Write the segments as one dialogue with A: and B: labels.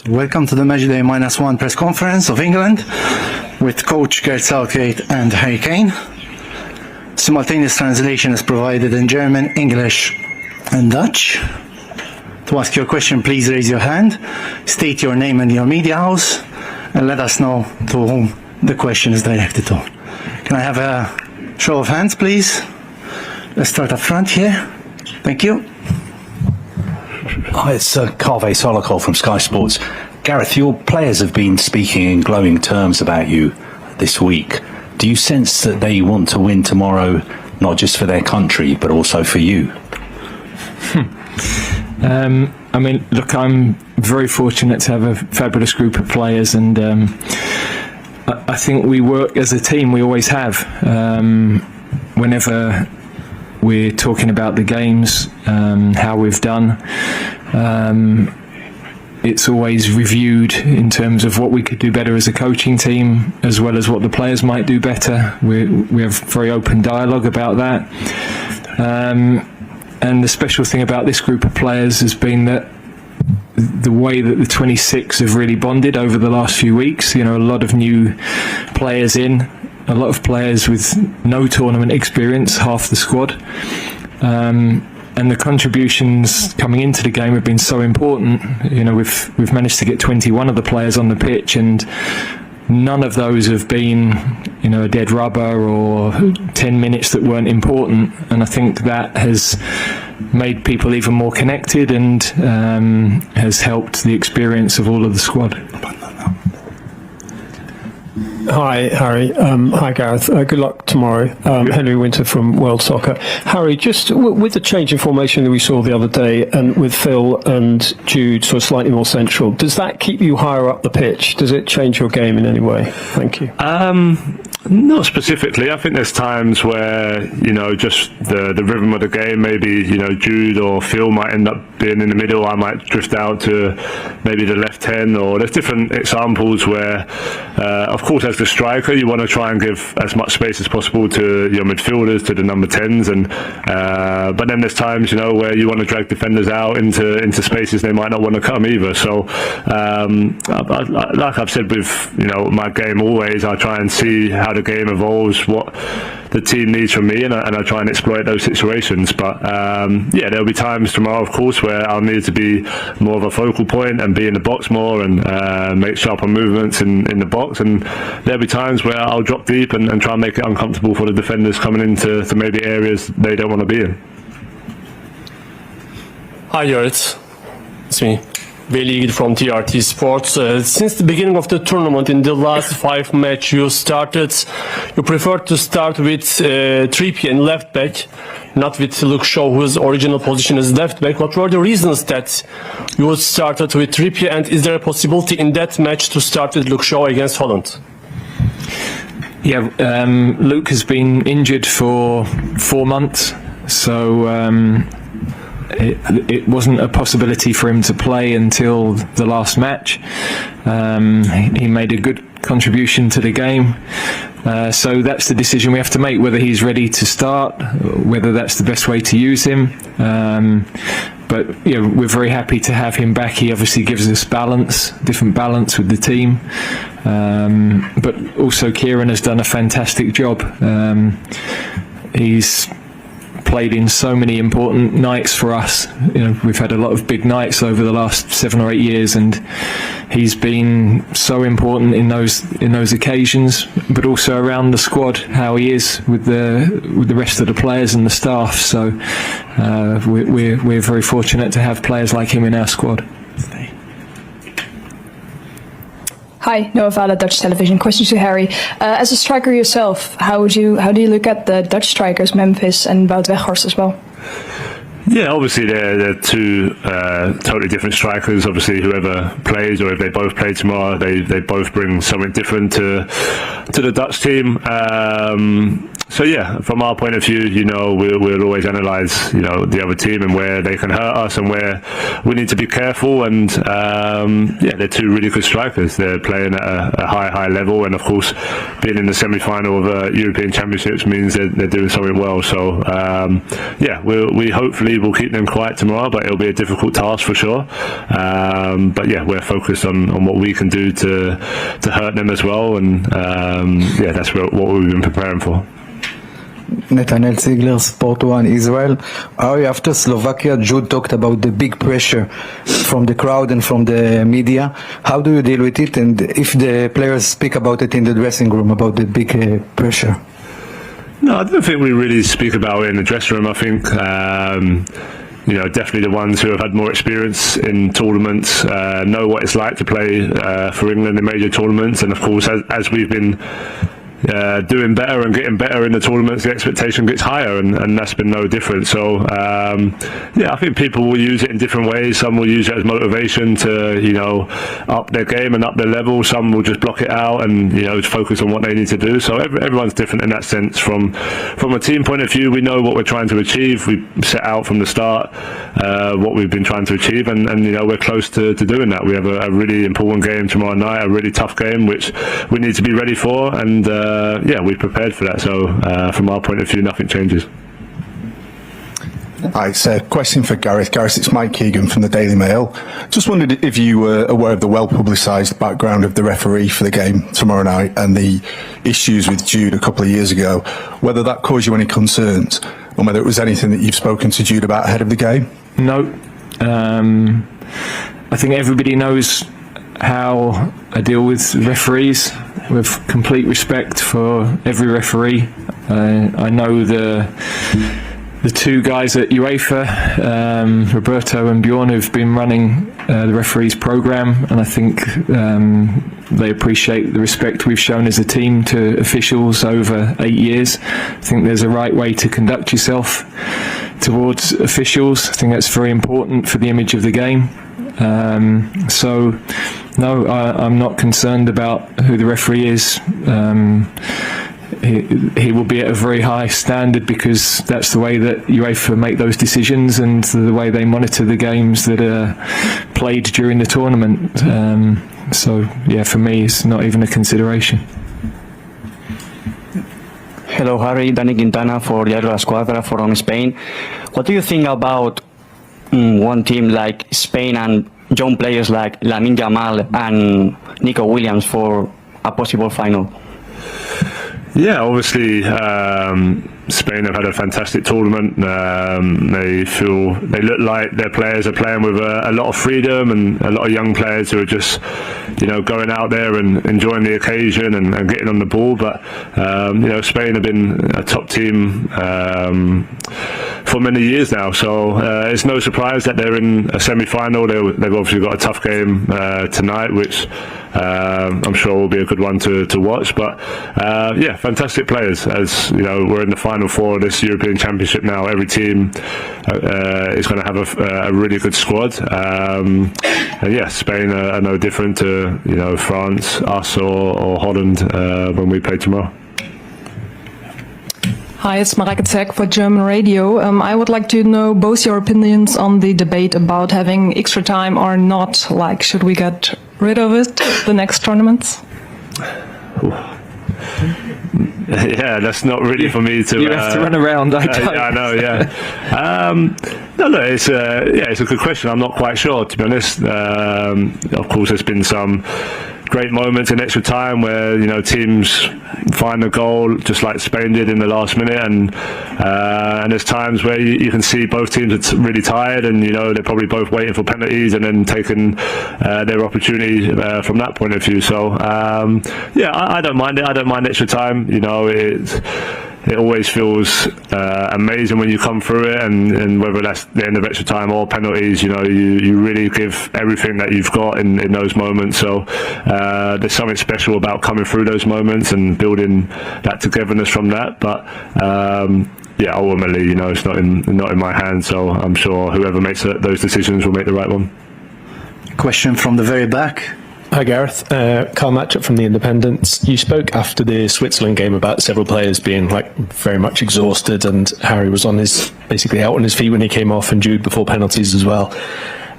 A: Welcome to the Matchday -1 press conference of England with coach Gareth Southgate and Harry Kane. Simultaneous translation is provided in German, English and Dutch. To ask your question, please raise your hand, state your name and your media house, and let us know to whom the question is directed to. Can I have a show of hands, please? Let's start up front here. Thank you.
B: Hi, it's Kaveh Solokol from Sky Sports. Gareth, your players have been speaking in glowing terms about you this week. Do you sense that they want to win tomorrow, not just for their country, but also for you?
C: I mean, look, I'm very fortunate to have a fabulous group of players, and I think we work as a team. We always have. Whenever we're talking about the games, how we've done, it's always reviewed in terms of what we could do better as a coaching team, as well as what the players might do better. We have very open dialogue about that. And the special thing about this group of players has been that the way that the 26 have really bonded over the last few weeks, you know, a lot of new players in, a lot of players with no tournament experience, half the squad. And the contributions coming into the game have been so important. You know, we've managed to get 21 of the players on the pitch, and none of those have been, you know, a dead rubber or 10 minutes that weren't important. And I think that has made people even more connected and has helped the experience of all of the squad.
D: Hi, Harry. Hi, Gareth. Good luck tomorrow. Henry Winter from World Soccer. Harry, just with the change in formation that we saw the other day, and with Phil and Jude sort of slightly more central, does that keep you higher up the pitch? Does it change your game in any way? Thank you.
E: Not specifically. I think there's times where, you know, just the rhythm of the game, maybe, you know, Jude or Phil might end up being in the middle. I might drift out to maybe the left 10, or there's different examples where, of course, as the striker, you want to try and give as much space as possible to your midfielders, to the number 10s, and but then there's times, you know, where you want to drag defenders out into spaces they might not want to come either. So, like I've said with, you know, my game always, I try and see how the game evolves, what the team needs from me, and I try and exploit those situations. But yeah, there'll be times tomorrow, of course, where I'll need to be more of a focal point and be in the box more and make sharper movements in the box, and there'll be times where I'll drop deep and try and make it uncomfortable for the defenders coming into maybe areas they don't want to be in.
F: Hi, Gareth. It's me, Veli from TRT Sports. Since the beginning of the tournament, in the last 5 matches you preferred to start with Trippier in left back, not with Luke Shaw, whose original position is left back. What were the reasons that you started with Trippier, and is there a possibility in that match to start with Luke Shaw against Holland?
C: Yeah, Luke has been injured for 4 months, so it wasn't a possibility for him to play until the last match. He made a good contribution to the game, so that's the decision we have to make, whether he's ready to start, whether that's the best way to use him. But you know, we're very happy to have him back. He obviously gives us different balance with the team. But also Kieran has done a fantastic job. He's played in so many important nights for us. You know, we've had a lot of big nights over the last 7 or 8 years, and he's been so important in those occasions, but also around the squad, how he is with the rest of the players and the staff. So we're very fortunate to have players like him in our squad.
G: Hi, Noah Vala, Dutch television. Question to Harry. As a striker yourself, how do you look at the Dutch strikers, Memphis and Wout Weghorst as well?
E: Yeah, obviously they're two totally different strikers. Obviously, whoever plays, or if they both play tomorrow, they both bring something different to the Dutch team. So yeah, from our point of view, we'll always analyse, the other team and where they can hurt us and where we need to be careful. And they're two really good strikers. They're playing at a high level, and of course, being in the semi-final of European Championships means they're doing something well. So we hopefully will keep them quiet tomorrow, but it'll be a difficult task for sure. But yeah, we're focused on what we can do to hurt them as well, and that's what we've been preparing for.
H: Nathaniel Ziegler, Sport 1 Israel. Ari, after Slovakia, Jude talked about the big pressure from the crowd and from the media. How do you deal with it, and if the players speak about it in the dressing room, about the big pressure?
E: No, I don't think we really speak about it in the dressing room. I think definitely the ones who have had more experience in tournaments know what it's like to play for England in major tournaments, and of course as we've been doing better and getting better in the tournaments, the expectation gets higher, and that's been no different. So I think people will use it in different ways. Some will use it as motivation to up their game and up their level. Some will just block it out and focus on what they need to do. So everyone's different in that sense. From a team point of view, we know what we're trying to achieve. We set out from the start what we've been trying to achieve, and we're close to doing that. We have a really important game tomorrow night, a really tough game which we need to be ready for, and we've prepared for that. So from our point of view, nothing changes.
I: Hi, it's a question for Gareth. Gareth, it's Mike Keegan from the Daily Mail. Just wondered if you were aware of the well-publicised background of the referee for the game tomorrow night and the issues with Jude a couple of years ago, whether that caused you any concerns, and whether it was anything that you've spoken to Jude about ahead of the game?
C: No. I think everybody knows how I deal with referees, with complete respect for every referee. I know the two guys at UEFA, Roberto and Bjorn, who've been running the referees program, and I think they appreciate the respect we've shown as a team to officials over 8 years. I think there's a right way to conduct yourself towards officials. I think that's very important for the image of the game. So no, I'm not concerned about who the referee is. He will be at a very high standard because that's the way that UEFA make those decisions and the way they monitor the games that are played during the tournament. So yeah, for me it's not even a consideration.
J: Hello Harry, Dani Quintana for Diario La Squadra from Spain. What do you think about one team like Spain and young players like Lamine Yamal and Nico Williams for a possible final?
E: Yeah, obviously Spain have had a fantastic tournament. They look like their players are playing with a lot of freedom, and a lot of young players who are just going out there and enjoying the occasion and getting on the ball. But Spain have been a top team for many years now, so it's no surprise that they're in a semi-final. They've obviously got a tough game tonight, which I'm sure will be a good one to watch. But fantastic players. As we're in the final four of this European Championship now. Every team is going to have a really good squad. Spain are no different to France, us, or Holland when we play tomorrow.
G: Hi, it's Mareike Zek for German Radio. I would like to know both your opinions on the debate about having extra time or not. Like, should we get rid of it the next tournaments?
E: Yeah, that's not really for me to.
C: You have to run around. I
E: know. Yeah. No, it's a good question. I'm not quite sure, to be honest. Of course, there's been some great moments in extra time where teams find a goal, just like Spain did in the last minute, and there's times where you can see both teams are really tired, and they're probably both waiting for penalties and then taking their opportunity from that point of view. So I don't mind it. I don't mind extra time. It always feels amazing when you come through it, and whether that's the end of extra time or penalties, you really give everything that you've got in those moments. So there's something special about coming through those moments and building that togetherness from that. But ultimately, it's not in my hands. So I'm sure whoever makes those decisions will make the right one.
A: Question from the very back.
K: Hi Gareth, Carl Matchett from The Independent. You spoke after the Switzerland game about several players being very much exhausted, and Harry was basically out on his feet when he came off, and Jude before penalties as well.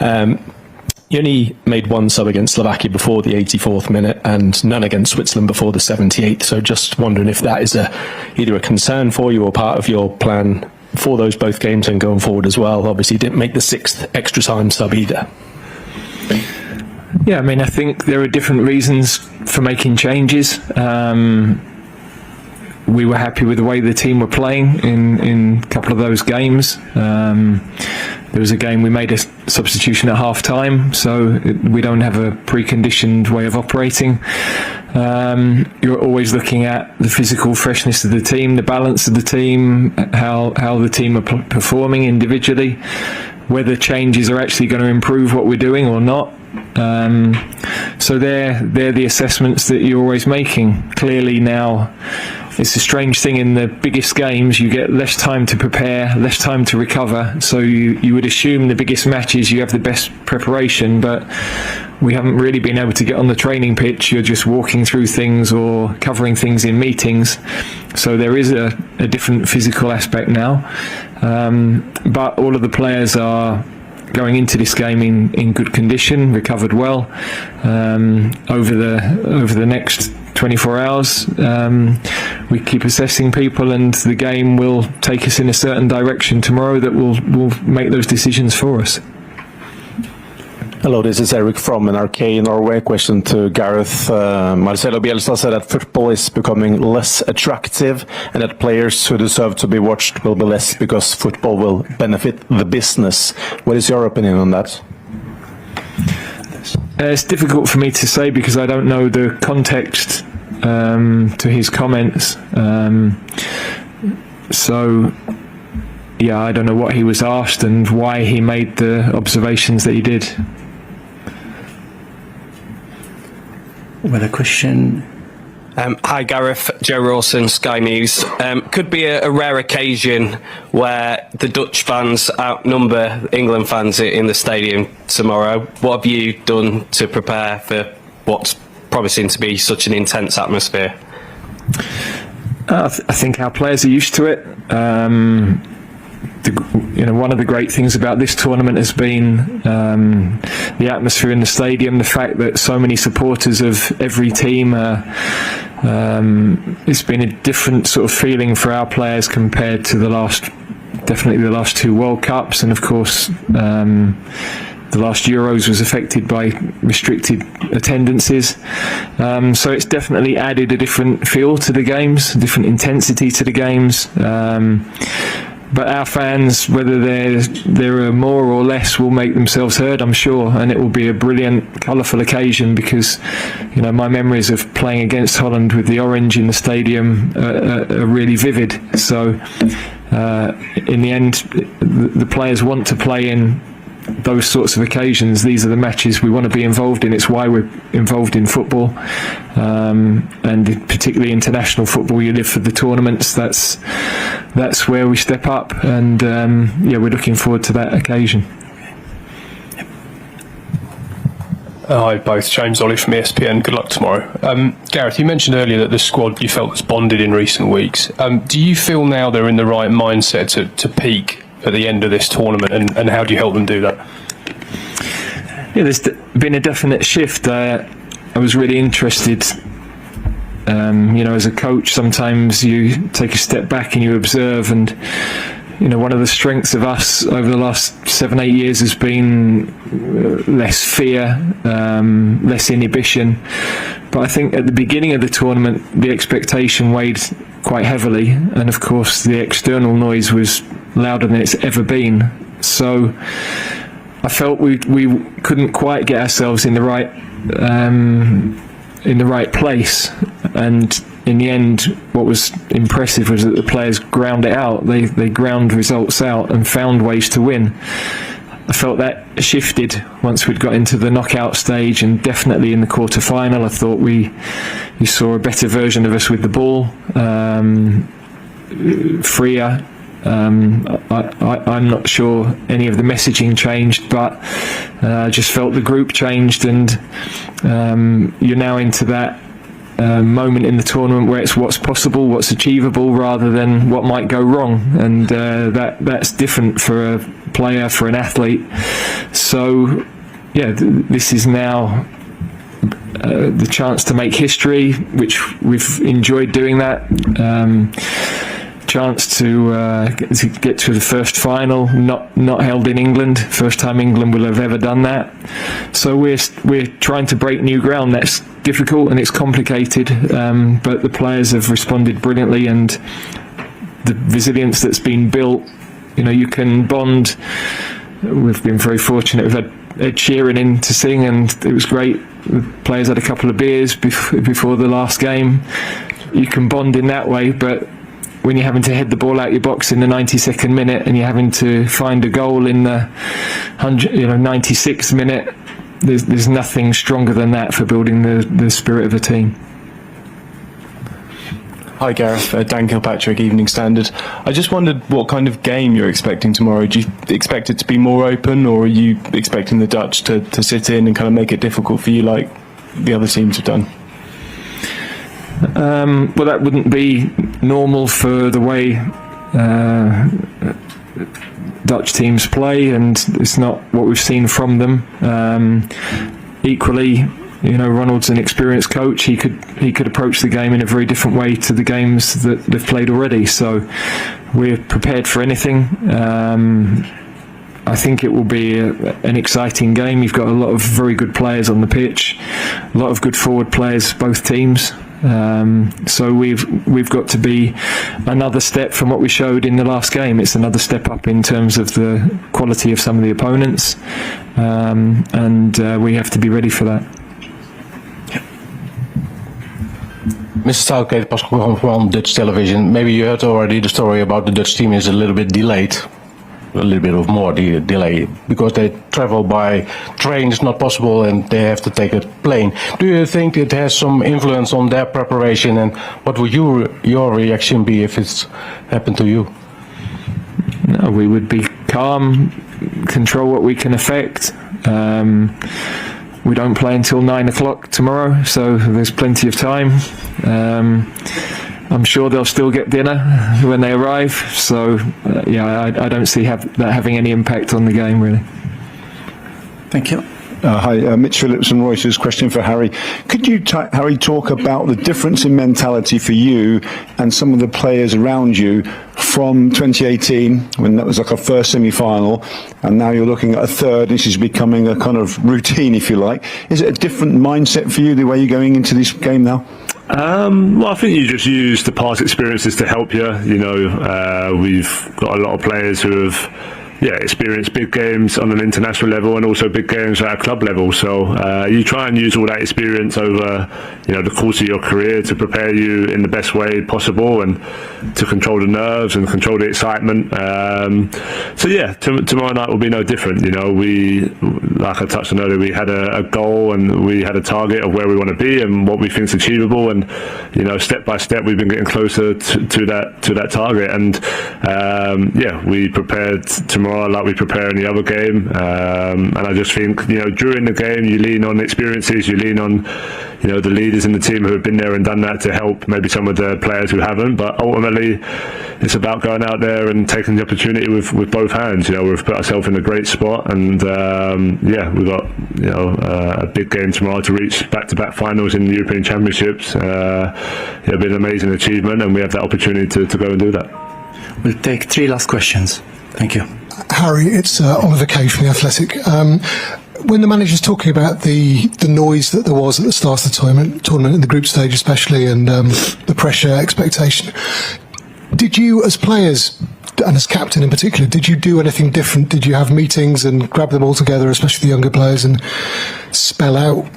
K: You only made one sub against Slovakia before the 84th minute and none against Switzerland before the 78th, so just wondering if that is either a concern for you or part of your plan for those both games and going forward as well. Obviously you didn't make the 6th extra time sub either.
C: Yeah, I mean, I think there are different reasons for making changes. We were happy with the way the team were playing in a couple of those games. There was a game we made a substitution at half time, so we don't have a preconditioned way of operating. You're always looking at the physical freshness of the team, the balance of the team, how the team are performing individually, whether changes are actually going to improve what we're doing or not. So they're the assessments that you're always making. Clearly now, it's a strange thing, in the biggest games you get less time to prepare, less time to recover, so you would assume the biggest matches you have the best preparation, but we haven't really been able to get on the training pitch. You're just walking through things or covering things in meetings, so there is a different physical aspect now, but all of the players are going into this game in good condition, recovered well. Over the next 24 hours, we keep assessing people, and the game will take us in a certain direction tomorrow that will make those decisions for us.
L: Hello, this is Eric from NRK Norway. Question to Gareth. Marcelo Bielsa said that football is becoming less attractive and that players who deserve to be watched will be less because football will benefit the business. What is your opinion on that?
C: It's difficult for me to say because I don't know the context to his comments. So, yeah, I don't know what he was asked and why he made the observations that he did.
A: With a question.
M: Hi Gareth, Joe Rawson, Sky News. Could be a rare occasion where the Dutch fans outnumber England fans in the stadium tomorrow. What have you done to prepare for what's promising to be such an intense atmosphere?
C: I think our players are used to it. One of the great things about this tournament has been the atmosphere in the stadium, the fact that so many supporters of every team. It's been a different sort of feeling for our players compared to the last two World Cups, and of course the last Euros was affected by restricted attendances. So it's definitely added a different feel to the games, a different intensity to the games. But our fans, whether there are more or less, will make themselves heard, I'm sure, and it will be a brilliant, colourful occasion because, my memories of playing against Holland with the orange in the stadium are really vivid. So, in the end, the players want to play in those sorts of occasions. These are the matches we want to be involved in. It's why we're involved in football, and particularly international football. You live for the tournaments. That's where we step up, and we're looking forward to that occasion.
K: Hi both, James Ollie from ESPN. Good luck tomorrow. Gareth, you mentioned earlier that the squad you felt was bonded in recent weeks. Do you feel now they're in the right mindset to peak at the end of this tournament, and how do you help them do that?
C: Yeah, there's been a definite shift. I was really interested. As a coach, sometimes you take a step back and you observe, and one of the strengths of us over the last 7-8 years has been less fear, less inhibition. But I think at the beginning of the tournament, the expectation weighed quite heavily, and of course the external noise was louder than it's ever been. So I felt we couldn't quite get ourselves in the right place, and in the end what was impressive was that the players ground it out. They ground results out and found ways to win. I felt that shifted once we'd got into the knockout stage, and definitely in the quarter-final I thought we saw a better version of us with the ball, freer, I'm not sure any of the messaging changed, but I just felt the group changed, and you're now into that moment in the tournament where it's what's possible, what's achievable, rather than what might go wrong, and that's different for a player, for an athlete. So yeah, this is now the chance to make history, which we've enjoyed doing that. Chance to get to the first final, not held in England. First time England will have ever done that. So we're trying to break new ground. That's difficult and it's complicated, but the players have responded brilliantly, and the resilience that's been built. You know, you can bond. We've been very fortunate. We've had Ed Sheeran in to sing, and it was great. The players had a couple of beers before the last game. You can bond in that way, but when you're having to head the ball out your box in the 92nd minute, and you're having to find a goal in the 96th minute, there's nothing stronger than that for building the spirit of a team.
N: Hi Gareth, Dan Kilpatrick, Evening Standard. I just wondered what kind of game you're expecting tomorrow. Do you expect it to be more open, or are you expecting the Dutch to sit in and kind of make it difficult for you like the other teams have done?
C: Well, that wouldn't be normal for the way Dutch teams play, and it's not what we've seen from them. Equally, you know, Ronald's an experienced coach. He could approach the game in a very different way to the games that they've played already. So we're prepared for anything. I think it will be an exciting game. You've got a lot of very good players on the pitch, a lot of good forward players, both teams. So we've got to be another step from what we showed in the last game. It's another step up in terms of the quality of some of the opponents, and we have to be ready for that.
O: Mr. Southgate, Pascal from Dutch television. Maybe you heard already the story about the Dutch team is a little bit delayed. A little bit of more delay because they travel by train. It's not possible, and they have to take a plane. Do you think it has some influence on their preparation, and what would your reaction be if it's happened to you?
C: No, we would be calm, control what we can affect. We don't play until 9 o'clock tomorrow, so there's plenty of time. I'm sure they'll still get dinner when they arrive. So, I don't see that having any impact on the game, really.
A: Thank you.
I: Hi, Mitch Phillips from Reuters. Question for Harry. Could you, Harry, talk about the difference in mentality for you and some of the players around you from 2018, when that was like a first semi-final, and now you're looking at a third? This is becoming a kind of routine, if you like. Is it a different mindset for you, the way you're going into this game now?
E: Well, I think you just use the past experiences to help you. You know, we've got a lot of players who have experienced big games on an international level and also big games at a club level. So you try and use all that experience over, the course of your career to prepare you in the best way possible and to control the nerves and control the excitement. Tomorrow night will be no different. We, like I touched on earlier, we had a goal and we had a target of where we want to be and what we think is achievable. And step by step, we've been getting closer to that target. And we prepared tomorrow like we prepare in the other game, and I just think during the game you lean on experiences, you lean on the leaders in the team who have been there and done that to help maybe some of the players who haven't. But ultimately it's about going out there and taking the opportunity with both hands. We've put ourselves in a great spot, and we've got a big game tomorrow to reach back-to-back finals in the European Championships. It'll be an amazing achievement, and we have that opportunity to go and do that.
A: We'll take 3 last questions. Thank you.
P: Harry, it's Oliver Kay from The Athletic. When the manager's talking about the noise that there was at the start of the tournament in the group stage especially, and the pressure, expectation, did you as players, and as captain in particular, did you do anything different? Did you have meetings and grab them all together, especially the younger players, and spell out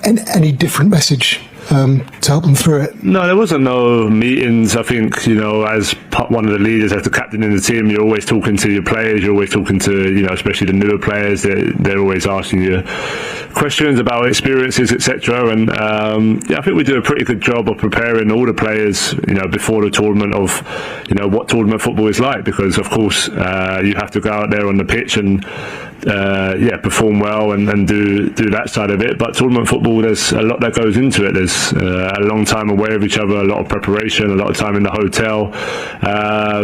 P: any different message to help them through it?
E: No, there wasn't no meetings. I think, as one of the leaders, as the captain in the team, you're always talking to your players. You're always talking to, especially the newer players. They're always asking you questions about experiences, etc. And I think we do a pretty good job of preparing all the players, before the tournament of, what tournament football is like. Because of course you have to go out there on the pitch and perform well and do that side of it. But tournament football, there's a lot that goes into it. There's a long time away of each other, a lot of preparation, a lot of time in the hotel.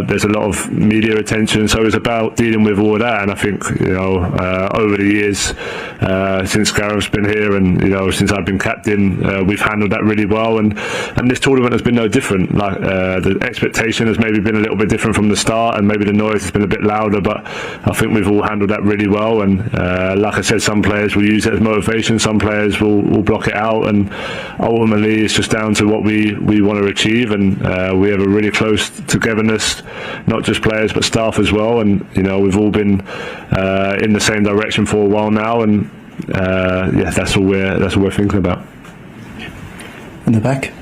E: There's a lot of media attention, so it's about dealing with all of that. And I think over the years, since Gareth's been here and since I've been captain, we've handled that really well. And this tournament has been no different. Like the expectation has maybe been a little bit different from the start, and maybe the noise has been a bit louder. But I think we've all handled that really well. And like I said, some players will use it as motivation, some players will block it out, and ultimately it's just down to what we want to achieve. And we have a really close togetherness, not just players but staff as well. And we've all been in the same direction for a while now, and that's all we're thinking about.
A: In the back.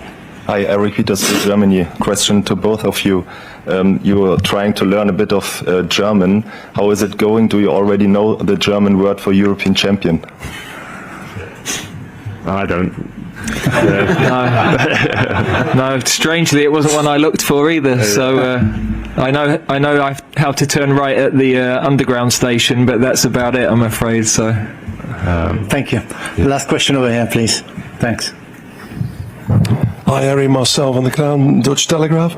Q: Hi, Eric Peters from Germany. Question to both of you. You are trying to learn a bit of German. How is it going? Do you already know the German word for European champion?
E: I don't.
C: No, strangely, it wasn't one I looked for either. So I know how to turn right at the underground station, but that's about it, I'm afraid. So,
A: thank you. Last question over here, please. Thanks.
R: Hi, Harry, Marcel van der Kraan, Dutch Telegraph.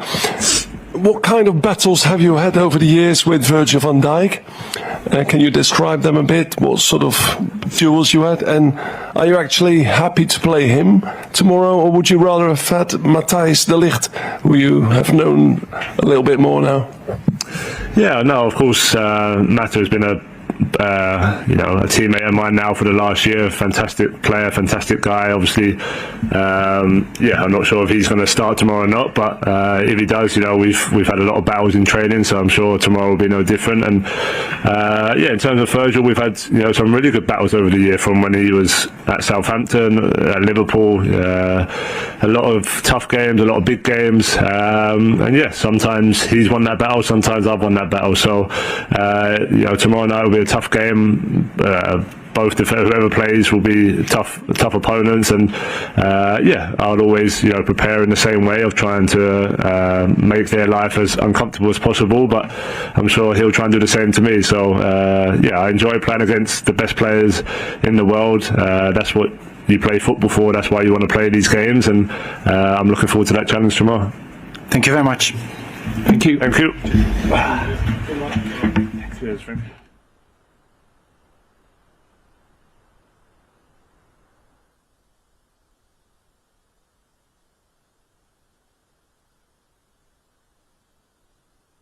R: What kind of battles have you had over the years with Virgil van Dijk? Can you describe them a bit? What sort of duels you had? And are you actually happy to play him tomorrow, or would you rather have had Matthijs de Ligt, who you have known a little bit more now?
E: Yeah, no, of course, Matta has been a teammate of mine now for the last year. Fantastic player, fantastic guy. Obviously, I'm not sure if he's going to start tomorrow or not, but if he does, we've had a lot of battles in training, so I'm sure tomorrow will be no different. And in terms of Virgil, we've had some really good battles over the year, from when he was at Southampton, at Liverpool. A lot of tough games, a lot of big games, sometimes he's won that battle, sometimes I've won that battle. So tomorrow night will be a tough game. Both whoever plays will be tough opponents, and I'll always prepare in the same way of trying to make their life as uncomfortable as possible. But I'm sure he'll try and do the same to me. So I enjoy playing against the best players in the world. That's what you play football for. That's why you want to play these games, and I'm looking forward to that challenge tomorrow.
A: Thank you very much.
C: Thank you.
E: Thank you.